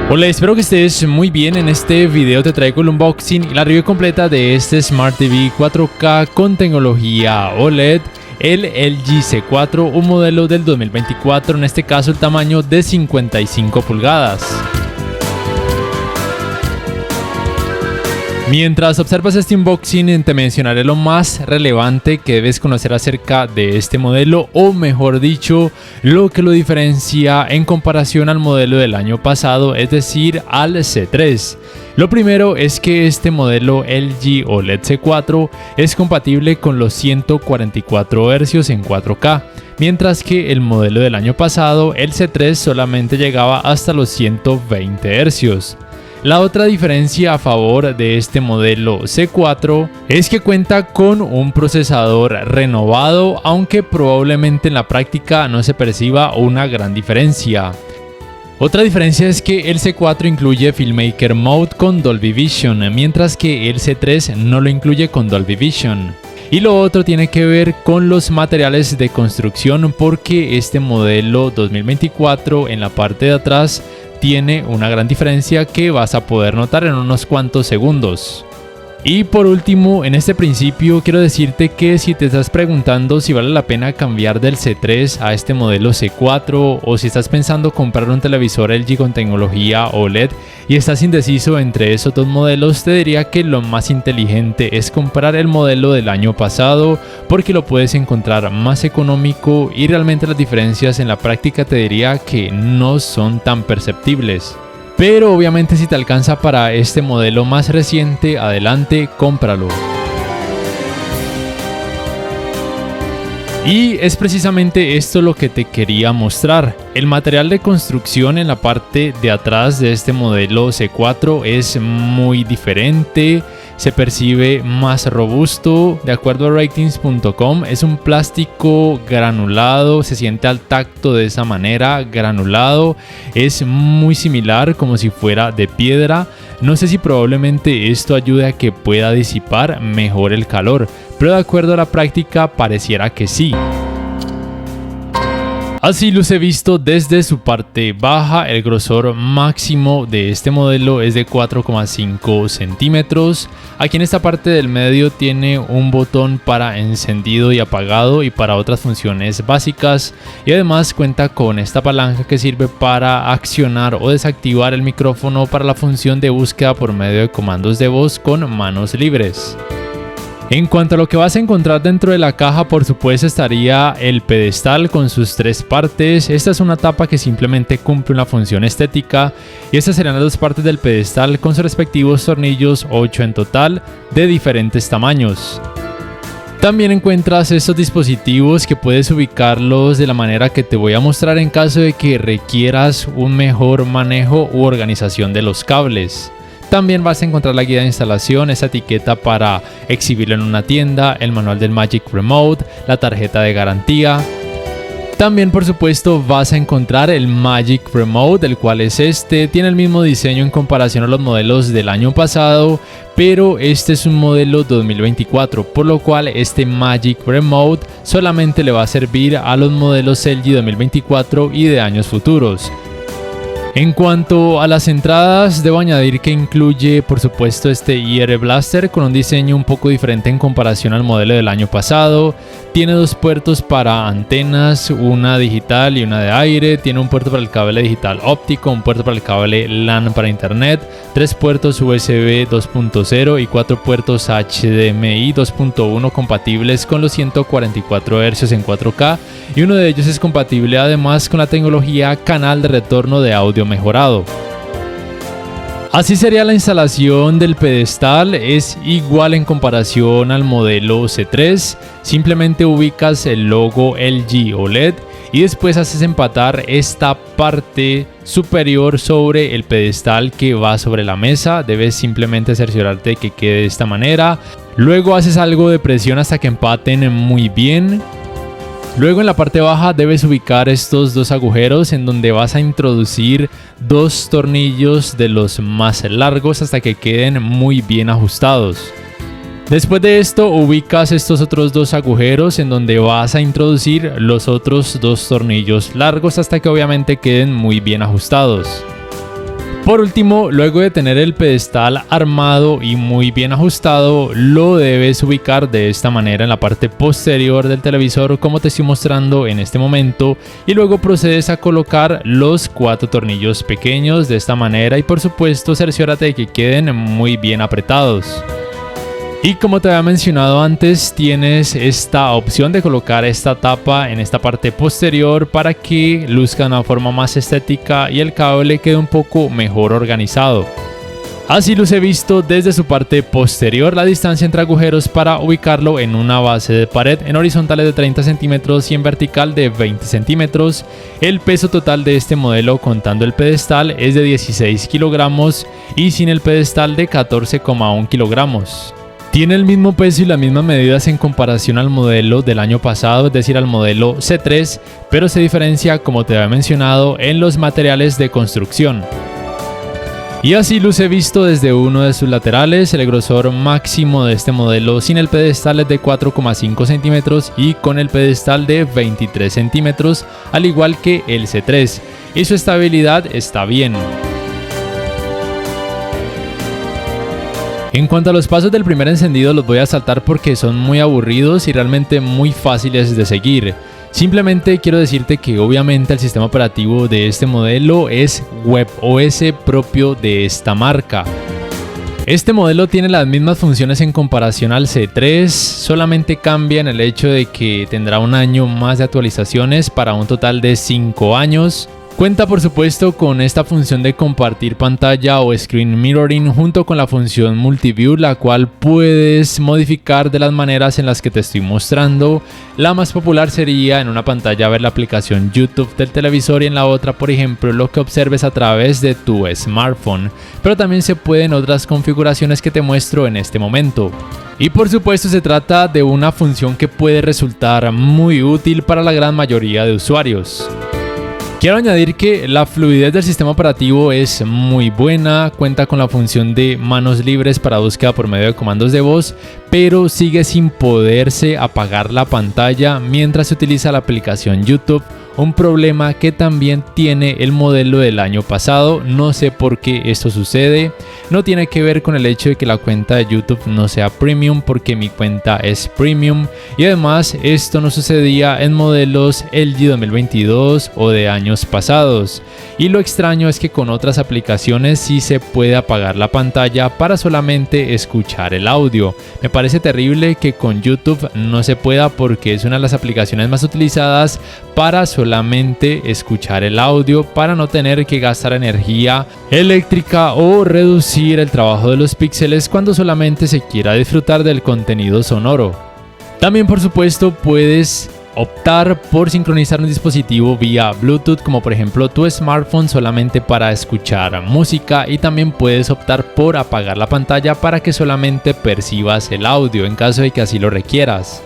Hola, espero que estés muy bien. En este video te traigo el unboxing y la review completa de este Smart TV 4K con tecnología OLED, el LG C4, un modelo del 2024, en este caso el tamaño de 55 pulgadas. Mientras observas este unboxing, te mencionaré lo más relevante que debes conocer acerca de este modelo, o mejor dicho, lo que lo diferencia en comparación al modelo del año pasado, es decir, al C3. Lo primero es que este modelo LG OLED C4 es compatible con los 144 Hz en 4K, mientras que el modelo del año pasado, el C3, solamente llegaba hasta los 120 Hz. La otra diferencia a favor de este modelo C4 es que cuenta con un procesador renovado, aunque probablemente en la práctica no se perciba una gran diferencia. Otra diferencia es que el C4 incluye Filmmaker Mode con Dolby Vision, mientras que el C3 no lo incluye con Dolby Vision. Y lo otro tiene que ver con los materiales de construcción, porque este modelo 2024 en la parte de atrás tiene una gran diferencia que vas a poder notar en unos cuantos segundos. Y por último, en este principio quiero decirte que si te estás preguntando si vale la pena cambiar del C3 a este modelo C4, o si estás pensando comprar un televisor LG con tecnología OLED y estás indeciso entre esos dos modelos, te diría que lo más inteligente es comprar el modelo del año pasado, porque lo puedes encontrar más económico y realmente las diferencias en la práctica te diría que no son tan perceptibles. Pero obviamente si te alcanza para este modelo más reciente, adelante, cómpralo. Y es precisamente esto lo que te quería mostrar. El material de construcción en la parte de atrás de este modelo C4 es muy diferente, se percibe más robusto. De acuerdo a ratings.com, es un plástico granulado, se siente al tacto de esa manera, granulado, es muy similar como si fuera de piedra. No sé si probablemente esto ayude a que pueda disipar mejor el calor, pero de acuerdo a la práctica pareciera que sí. Así luce visto desde su parte baja. El grosor máximo de este modelo es de 4,5 centímetros. Aquí en esta parte del medio tiene un botón para encendido y apagado y para otras funciones básicas, y además cuenta con esta palanca que sirve para accionar o desactivar el micrófono para la función de búsqueda por medio de comandos de voz con manos libres. En cuanto a lo que vas a encontrar dentro de la caja, por supuesto estaría el pedestal con sus tres partes. Esta es una tapa que simplemente cumple una función estética, y estas serán las dos partes del pedestal con sus respectivos tornillos, 8 en total, de diferentes tamaños. También encuentras estos dispositivos que puedes ubicarlos de la manera que te voy a mostrar en caso de que requieras un mejor manejo u organización de los cables. También vas a encontrar la guía de instalación, esa etiqueta para exhibirlo en una tienda, el manual del Magic Remote, la tarjeta de garantía. También por supuesto vas a encontrar el Magic Remote, el cual es este, tiene el mismo diseño en comparación a los modelos del año pasado, pero este es un modelo 2024, por lo cual este Magic Remote solamente le va a servir a los modelos LG 2024 y de años futuros. En cuanto a las entradas, debo añadir que incluye por supuesto este IR Blaster con un diseño un poco diferente en comparación al modelo del año pasado. Tiene dos puertos para antenas, una digital y una de aire. Tiene un puerto para el cable digital óptico, un puerto para el cable LAN para internet, 3 puertos USB 2.0 y 4 puertos HDMI 2.1 compatibles con los 144 Hz en 4K, y uno de ellos es compatible además con la tecnología canal de retorno de audio mejorado. Así sería la instalación del pedestal, es igual en comparación al modelo C3, simplemente ubicas el logo LG OLED y después haces empatar esta parte superior sobre el pedestal que va sobre la mesa. Debes simplemente cerciorarte de que quede de esta manera, luego haces algo de presión hasta que empaten muy bien. Luego en la parte baja debes ubicar estos dos agujeros en donde vas a introducir dos tornillos de los más largos hasta que queden muy bien ajustados. Después de esto ubicas estos otros dos agujeros en donde vas a introducir los otros dos tornillos largos hasta que obviamente queden muy bien ajustados. Por último, luego de tener el pedestal armado y muy bien ajustado, lo debes ubicar de esta manera en la parte posterior del televisor como te estoy mostrando en este momento, y luego procedes a colocar los 4 tornillos pequeños de esta manera y por supuesto cerciórate de que queden muy bien apretados. Y como te había mencionado antes, tienes esta opción de colocar esta tapa en esta parte posterior para que luzca de una forma más estética y el cable quede un poco mejor organizado. Así luce visto desde su parte posterior la distancia entre agujeros para ubicarlo en una base de pared en horizontales de 30 centímetros y en vertical de 20 centímetros. El peso total de este modelo contando el pedestal es de 16 kilogramos y sin el pedestal de 14,1 kilogramos. Tiene el mismo peso y las mismas medidas en comparación al modelo del año pasado, es decir, al modelo C3, pero se diferencia, como te había mencionado, en los materiales de construcción. Y así luce visto desde uno de sus laterales. El grosor máximo de este modelo sin el pedestal es de 4,5 centímetros y con el pedestal de 23 centímetros, al igual que el C3, y su estabilidad está bien. En cuanto a los pasos del primer encendido, los voy a saltar porque son muy aburridos y realmente muy fáciles de seguir. Simplemente quiero decirte que obviamente el sistema operativo de este modelo es WebOS propio de esta marca. Este modelo tiene las mismas funciones en comparación al C3, solamente cambia en el hecho de que tendrá un año más de actualizaciones para un total de 5 años. Cuenta por supuesto con esta función de compartir pantalla o screen mirroring junto con la función multiview, la cual puedes modificar de las maneras en las que te estoy mostrando. La más popular sería en una pantalla ver la aplicación YouTube del televisor y en la otra, por ejemplo, lo que observes a través de tu smartphone, pero también se puede en otras configuraciones que te muestro en este momento. Y por supuesto se trata de una función que puede resultar muy útil para la gran mayoría de usuarios. Quiero añadir que la fluidez del sistema operativo es muy buena, cuenta con la función de manos libres para búsqueda por medio de comandos de voz, pero sigue sin poderse apagar la pantalla mientras se utiliza la aplicación YouTube, un problema que también tiene el modelo del año pasado. No sé por qué esto sucede, no tiene que ver con el hecho de que la cuenta de YouTube no sea premium, porque mi cuenta es premium, y además esto no sucedía en modelos LG 2022 o de años pasados. Y lo extraño es que con otras aplicaciones sí se puede apagar la pantalla para solamente escuchar el audio. Me parece terrible que con YouTube no se pueda, porque es una de las aplicaciones más utilizadas para solamente escuchar el audio, para no tener que gastar energía eléctrica o reducir el trabajo de los píxeles cuando solamente se quiera disfrutar del contenido sonoro. También por supuesto puedes optar por sincronizar un dispositivo vía Bluetooth, como por ejemplo tu smartphone, solamente para escuchar música, y también puedes optar por apagar la pantalla para que solamente percibas el audio en caso de que así lo requieras.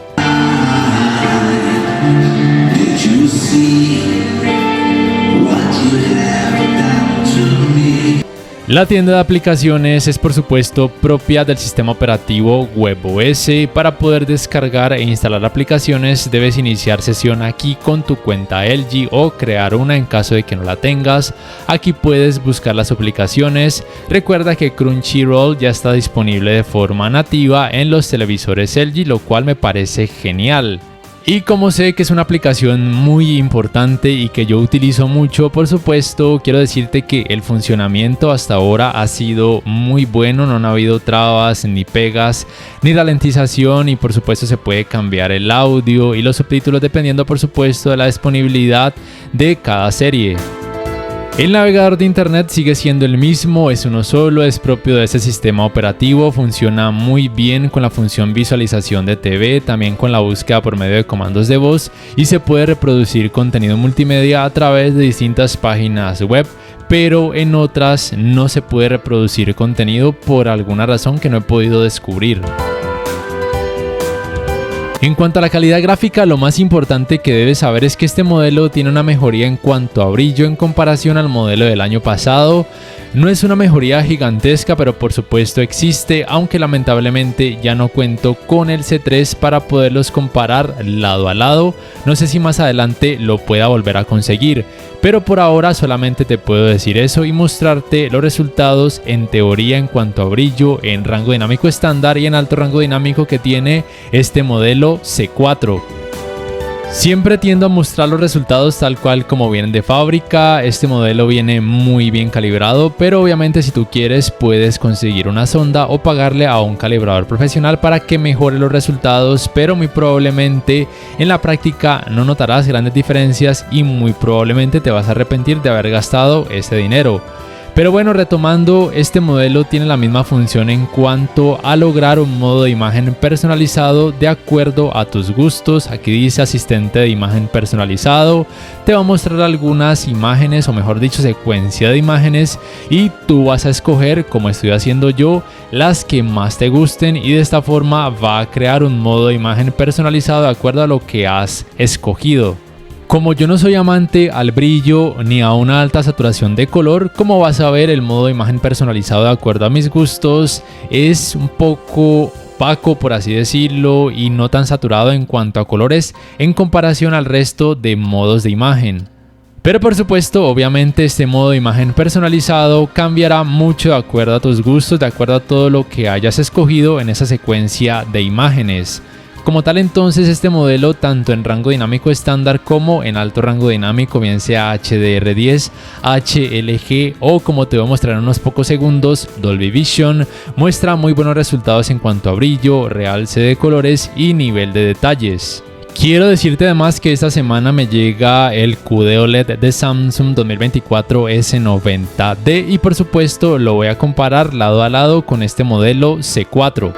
La tienda de aplicaciones es por supuesto propia del sistema operativo WebOS. Para poder descargar e instalar aplicaciones debes iniciar sesión aquí con tu cuenta LG o crear una en caso de que no la tengas. Aquí puedes buscar las aplicaciones. Recuerda que Crunchyroll ya está disponible de forma nativa en los televisores LG, lo cual me parece genial. Y como sé que es una aplicación muy importante y que yo utilizo mucho, por supuesto quiero decirte que el funcionamiento hasta ahora ha sido muy bueno, no han habido trabas ni pegas ni ralentización, y por supuesto se puede cambiar el audio y los subtítulos dependiendo por supuesto de la disponibilidad de cada serie. El navegador de internet sigue siendo el mismo, es uno solo, es propio de este sistema operativo, funciona muy bien con la función visualización de TV, también con la búsqueda por medio de comandos de voz, y se puede reproducir contenido multimedia a través de distintas páginas web, pero en otras no se puede reproducir contenido por alguna razón que no he podido descubrir. En cuanto a la calidad gráfica, lo más importante que debes saber es que este modelo tiene una mejoría en cuanto a brillo en comparación al modelo del año pasado. No es una mejoría gigantesca, pero por supuesto existe, aunque lamentablemente ya no cuento con el C3 para poderlos comparar lado a lado. No sé si más adelante lo pueda volver a conseguir, pero por ahora solamente te puedo decir eso y mostrarte los resultados en teoría en cuanto a brillo en rango dinámico estándar y en alto rango dinámico que tiene este modelo C4. Siempre tiendo a mostrar los resultados tal cual como vienen de fábrica. Este modelo viene muy bien calibrado, pero obviamente si tú quieres puedes conseguir una sonda o pagarle a un calibrador profesional para que mejore los resultados, pero muy probablemente en la práctica no notarás grandes diferencias y muy probablemente te vas a arrepentir de haber gastado ese dinero. Pero bueno, retomando, este modelo tiene la misma función en cuanto a lograr un modo de imagen personalizado de acuerdo a tus gustos. Aquí dice asistente de imagen personalizado, te va a mostrar algunas imágenes o mejor dicho secuencia de imágenes y tú vas a escoger, como estoy haciendo yo, las que más te gusten y de esta forma va a crear un modo de imagen personalizado de acuerdo a lo que has escogido. Como yo no soy amante al brillo ni a una alta saturación de color, como vas a ver, el modo de imagen personalizado de acuerdo a mis gustos es un poco opaco, por así decirlo, y no tan saturado en cuanto a colores en comparación al resto de modos de imagen. Pero por supuesto, obviamente este modo de imagen personalizado cambiará mucho de acuerdo a tus gustos, de acuerdo a todo lo que hayas escogido en esa secuencia de imágenes. Como tal, entonces este modelo tanto en rango dinámico estándar como en alto rango dinámico, bien sea HDR10, HLG o como te voy a mostrar en unos pocos segundos, Dolby Vision, muestra muy buenos resultados en cuanto a brillo, realce de colores y nivel de detalles. Quiero decirte además que esta semana me llega el QD OLED de Samsung 2024 S90D y por supuesto lo voy a comparar lado a lado con este modelo C4.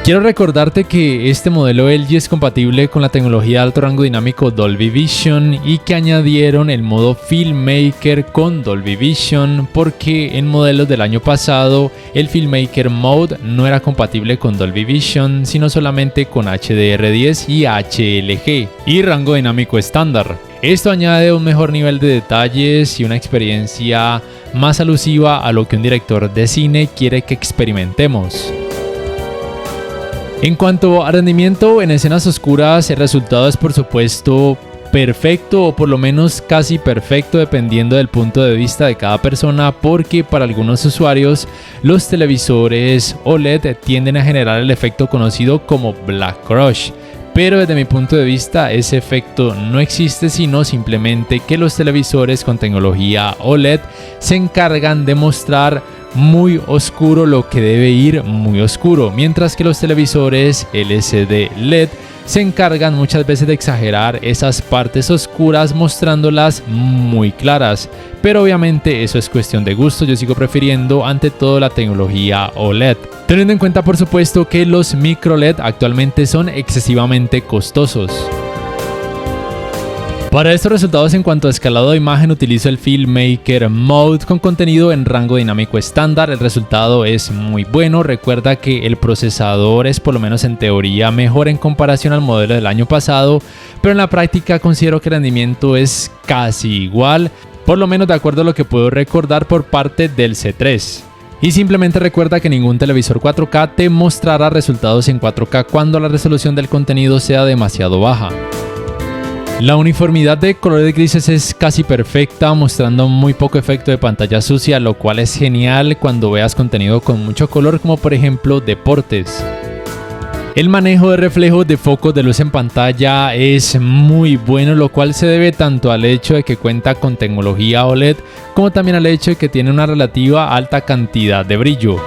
Quiero recordarte que este modelo LG es compatible con la tecnología de alto rango dinámico Dolby Vision y que añadieron el modo Filmmaker con Dolby Vision porque en modelos del año pasado el Filmmaker Mode no era compatible con Dolby Vision sino solamente con HDR10 y HLG y rango dinámico estándar. Esto añade un mejor nivel de detalles y una experiencia más alusiva a lo que un director de cine quiere que experimentemos. En cuanto a rendimiento en escenas oscuras, el resultado es por supuesto perfecto o por lo menos casi perfecto dependiendo del punto de vista de cada persona porque para algunos usuarios los televisores OLED tienden a generar el efecto conocido como Black Crush. Pero desde mi punto de vista ese efecto no existe sino simplemente que los televisores con tecnología OLED se encargan de mostrar muy oscuro lo que debe ir muy oscuro, mientras que los televisores LCD LED se encargan muchas veces de exagerar esas partes oscuras mostrándolas muy claras, pero obviamente eso es cuestión de gusto. Yo sigo prefiriendo ante todo la tecnología OLED, teniendo en cuenta por supuesto que los micro LED actualmente son excesivamente costosos. Para estos resultados en cuanto a escalado de imagen utilizo el Filmmaker Mode con contenido en rango dinámico estándar. El resultado es muy bueno. Recuerda que el procesador es por lo menos en teoría mejor en comparación al modelo del año pasado, pero en la práctica considero que el rendimiento es casi igual, por lo menos de acuerdo a lo que puedo recordar por parte del C3. Y simplemente recuerda que ningún televisor 4K te mostrará resultados en 4K cuando la resolución del contenido sea demasiado baja. La uniformidad de colores grises es casi perfecta, mostrando muy poco efecto de pantalla sucia, lo cual es genial cuando veas contenido con mucho color como por ejemplo deportes. El manejo de reflejos de focos de luz en pantalla es muy bueno, lo cual se debe tanto al hecho de que cuenta con tecnología OLED como también al hecho de que tiene una relativa alta cantidad de brillo.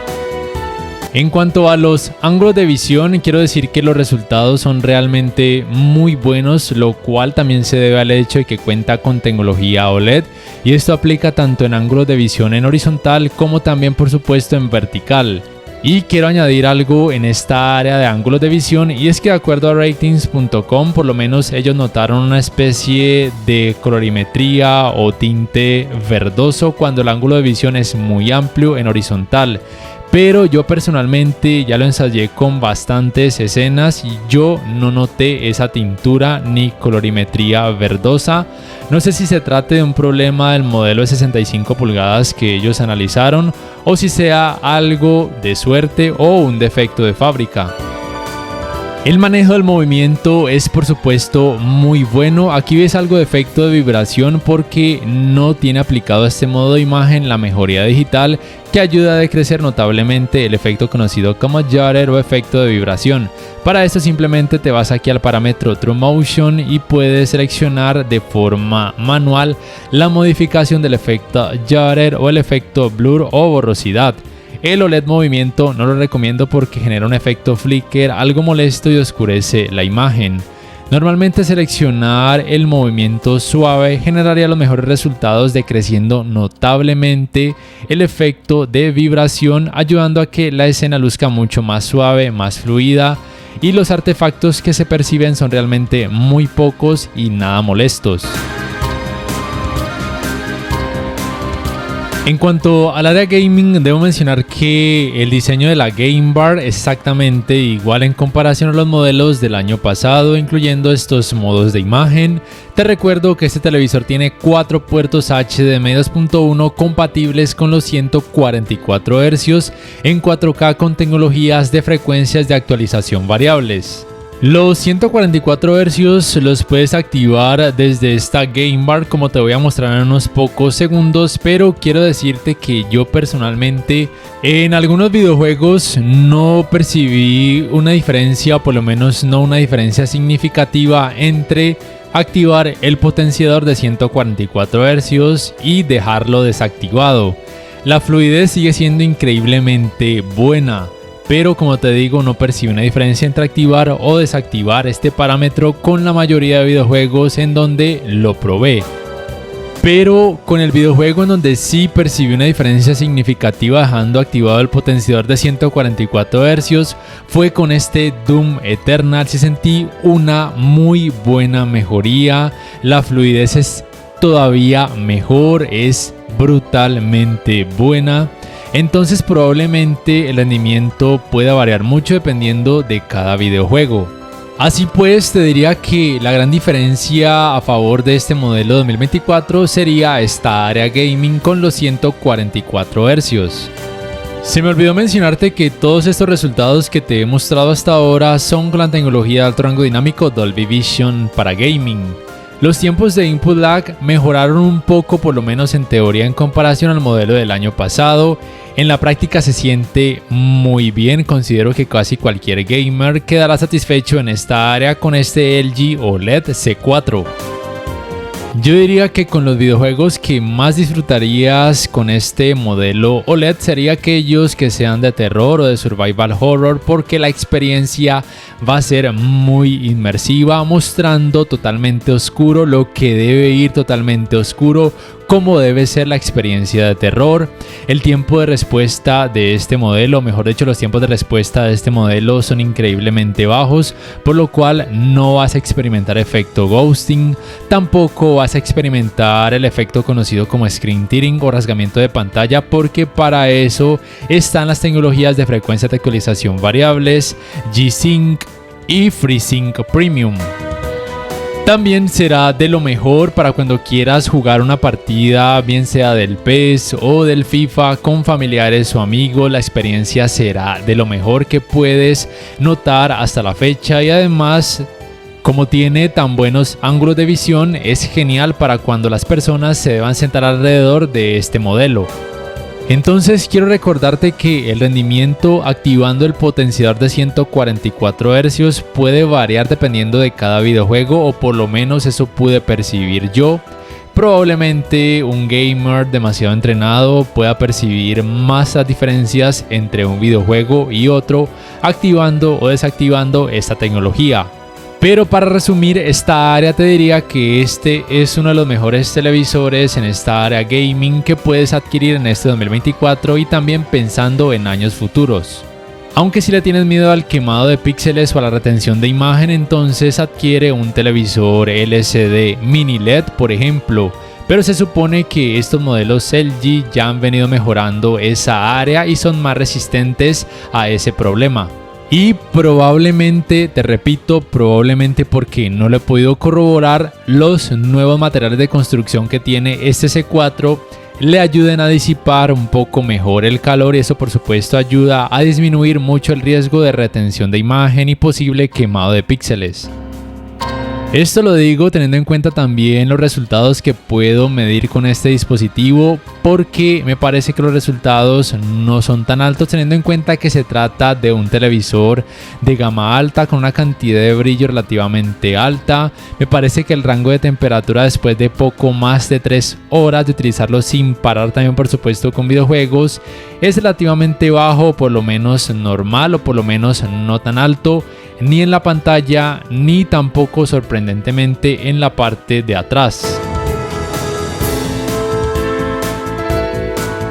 En cuanto a los ángulos de visión, quiero decir que los resultados son realmente muy buenos, lo cual también se debe al hecho de que cuenta con tecnología OLED y esto aplica tanto en ángulos de visión en horizontal como también por supuesto en vertical. Y quiero añadir algo en esta área de ángulos de visión y es que de acuerdo a ratings.com por lo menos ellos notaron una especie de colorimetría o tinte verdoso cuando el ángulo de visión es muy amplio en horizontal. pero yo personalmente ya lo ensayé con bastantes escenas y yo no noté esa tintura ni colorimetría verdosa. No sé si se trate de un problema del modelo de 65 pulgadas que ellos analizaron o si sea algo de suerte o un defecto de fábrica. El manejo del movimiento es por supuesto muy bueno. Aquí ves algo de efecto de vibración porque no tiene aplicado a este modo de imagen la mejoría digital que ayuda a decrecer notablemente el efecto conocido como judder o efecto de vibración. Para esto simplemente te vas aquí al parámetro True Motion y puedes seleccionar de forma manual la modificación del efecto judder o el efecto blur o borrosidad. El OLED movimiento no lo recomiendo porque genera un efecto flicker algo molesto y oscurece la imagen. Normalmente seleccionar el movimiento suave generaría los mejores resultados decreciendo notablemente el efecto de vibración, ayudando a que la escena luzca mucho más suave, más fluida, y los artefactos que se perciben son realmente muy pocos y nada molestos. En cuanto al área gaming, debo mencionar que el diseño de la Game Bar es exactamente igual en comparación a los modelos del año pasado, incluyendo estos modos de imagen. Te recuerdo que este televisor tiene 4 puertos HDMI 2.1 compatibles con los 144 Hz en 4K con tecnologías de frecuencias de actualización variables. Los 144 Hz los puedes activar desde esta Game Bar, como te voy a mostrar en unos pocos segundos, pero quiero decirte que yo personalmente en algunos videojuegos no percibí una diferencia, o por lo menos no una diferencia significativa entre activar el potenciador de 144 Hz y dejarlo desactivado. La fluidez sigue siendo increíblemente buena. Pero como te digo, no percibe una diferencia entre activar o desactivar este parámetro con la mayoría de videojuegos en donde lo probé. Pero con el videojuego en donde sí percibí una diferencia significativa dejando activado el potenciador de 144 Hz fue con este Doom Eternal. Sí sentí una muy buena mejoría, la fluidez es todavía mejor, es brutalmente buena. Entonces probablemente el rendimiento pueda variar mucho dependiendo de cada videojuego. Así pues, te diría que la gran diferencia a favor de este modelo 2024 sería esta área gaming con los 144 Hz. Se me olvidó mencionarte que todos estos resultados que te he mostrado hasta ahora son con la tecnología de alto rango dinámico Dolby Vision para gaming. Los tiempos de input lag mejoraron un poco, por lo menos en teoría, en comparación al modelo del año pasado. En la práctica se siente muy bien, considero que casi cualquier gamer quedará satisfecho en esta área con este LG OLED C4. Yo diría que con los videojuegos que más disfrutarías con este modelo OLED sería aquellos que sean de terror o de survival horror, porque la experiencia va a ser muy inmersiva, mostrando totalmente oscuro lo que debe ir totalmente oscuro, como debe ser la experiencia de terror. El tiempo de respuesta de este modelo, mejor dicho, los tiempos de respuesta de este modelo son increíblemente bajos, por lo cual no vas a experimentar efecto ghosting, tampoco vas a experimentar el efecto conocido como screen tearing o rasgamiento de pantalla, porque para eso están las tecnologías de frecuencia de actualización variables, G-Sync y FreeSync Premium. También será de lo mejor para cuando quieras jugar una partida, bien sea del PES o del FIFA, con familiares o amigos. La experiencia será de lo mejor que puedes notar hasta la fecha, y además, como tiene tan buenos ángulos de visión, es genial para cuando las personas se deban sentar alrededor de este modelo. Entonces quiero recordarte que el rendimiento activando el potenciador de 144 Hz puede variar dependiendo de cada videojuego, o por lo menos eso pude percibir yo. Probablemente un gamer demasiado entrenado pueda percibir más las diferencias entre un videojuego y otro activando o desactivando esta tecnología. Pero para resumir esta área, te diría que este es uno de los mejores televisores en esta área gaming que puedes adquirir en este 2024 y también pensando en años futuros. Aunque si le tienes miedo al quemado de píxeles o a la retención de imagen, entonces adquiere un televisor LCD mini LED, por ejemplo. pero se supone que estos modelos LG ya han venido mejorando esa área y son más resistentes a ese problema. Y probablemente, te repito, probablemente porque no lo he podido corroborar, los nuevos materiales de construcción que tiene este C4 le ayuden a disipar un poco mejor el calor y eso por supuesto ayuda a disminuir mucho el riesgo de retención de imagen y posible quemado de píxeles. Esto lo digo teniendo en cuenta también los resultados que puedo medir con este dispositivo, porque me parece que los resultados no son tan altos teniendo en cuenta que se trata de un televisor de gama alta con una cantidad de brillo relativamente alta. Me parece que el rango de temperatura después de poco más de 3 horas de utilizarlo sin parar, también por supuesto con videojuegos, es relativamente bajo, por lo menos normal o por lo menos no tan alto, ni en la pantalla ni tampoco sorprendentemente en la parte de atrás.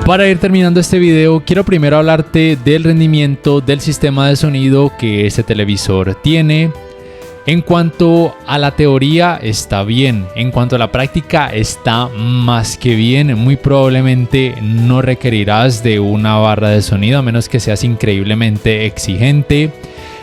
Para ir terminando este video, quiero primero hablarte del rendimiento del sistema de sonido que este televisor tiene. En cuanto a la teoría está bien, en cuanto a la práctica está más que bien. Muy probablemente no requerirás de una barra de sonido a menos que seas increíblemente exigente.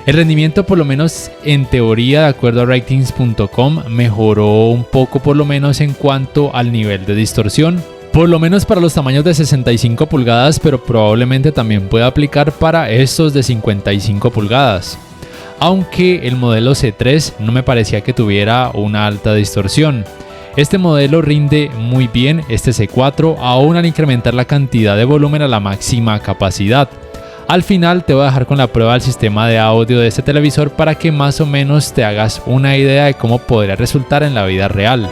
El rendimiento, por lo menos en teoría, de acuerdo a ratings.com, mejoró un poco por lo menos en cuanto al nivel de distorsión. Por lo menos para los tamaños de 65 pulgadas, pero probablemente también pueda aplicar para estos de 55 pulgadas. Aunque el modelo C3 no me parecía que tuviera una alta distorsión. Este modelo rinde muy bien, este C4, aún al incrementar la cantidad de volumen a la máxima capacidad. Al final te voy a dejar con la prueba del sistema de audio de este televisor para que más o menos te hagas una idea de cómo podría resultar en la vida real.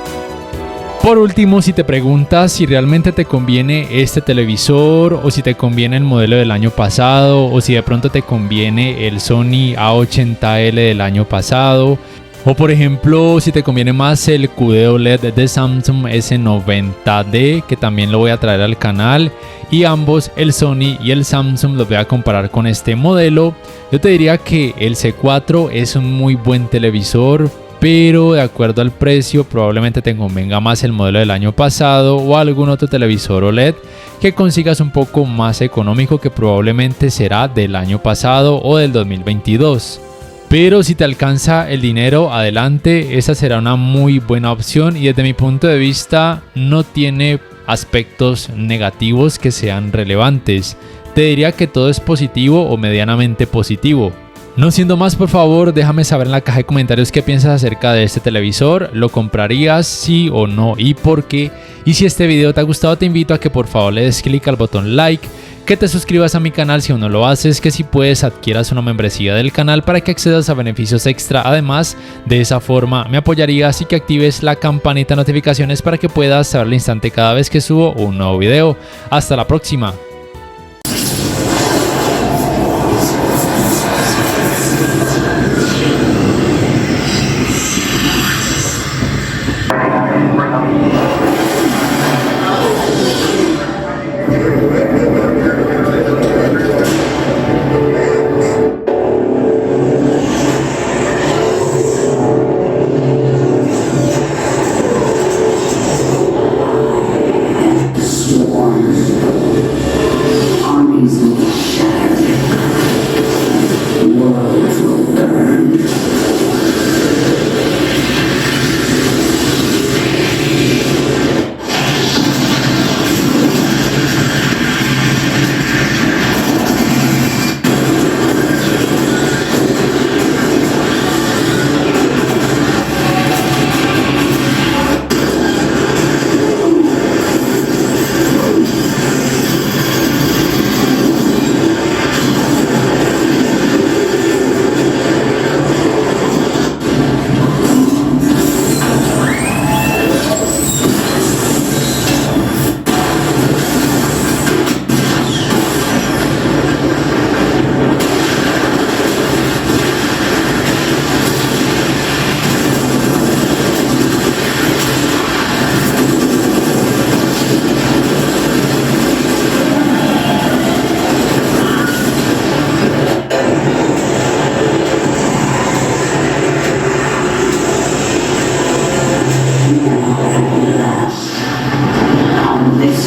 Por último, si te preguntas si realmente te conviene este televisor o si te conviene el modelo del año pasado o si de pronto te conviene el Sony A80L del año pasado, o por ejemplo si te conviene más el QD OLED de Samsung S90D, que también lo voy a traer al canal, y ambos, el Sony y el Samsung, los voy a comparar con este modelo, yo te diría que el C4 es un muy buen televisor, pero de acuerdo al precio probablemente te convenga más el modelo del año pasado o algún otro televisor OLED que consigas un poco más económico, que probablemente será del año pasado o del 2022. Pero si te alcanza el dinero, adelante, esa será una muy buena opción y desde mi punto de vista no tiene aspectos negativos que sean relevantes. Te diría que todo es positivo o medianamente positivo. No siendo más, por favor, déjame saber en la caja de comentarios qué piensas acerca de este televisor. ¿Lo comprarías, sí o no, y por qué? Y si este video te ha gustado, te invito a que por favor le des clic al botón like, que te suscribas a mi canal si aún no lo haces, que si puedes adquieras una membresía del canal para que accedas a beneficios extra. Además, de esa forma me apoyarías, y que actives la campanita de notificaciones para que puedas saber al instante cada vez que subo un nuevo video. Hasta la próxima.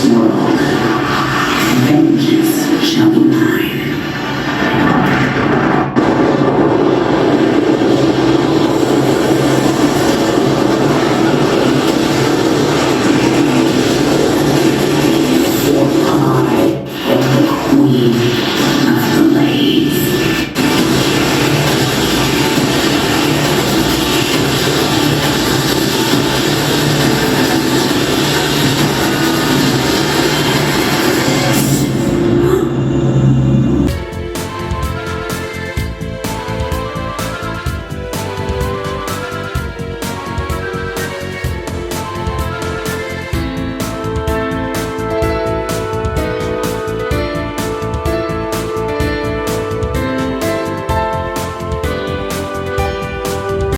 world. Vengeance shall be mine.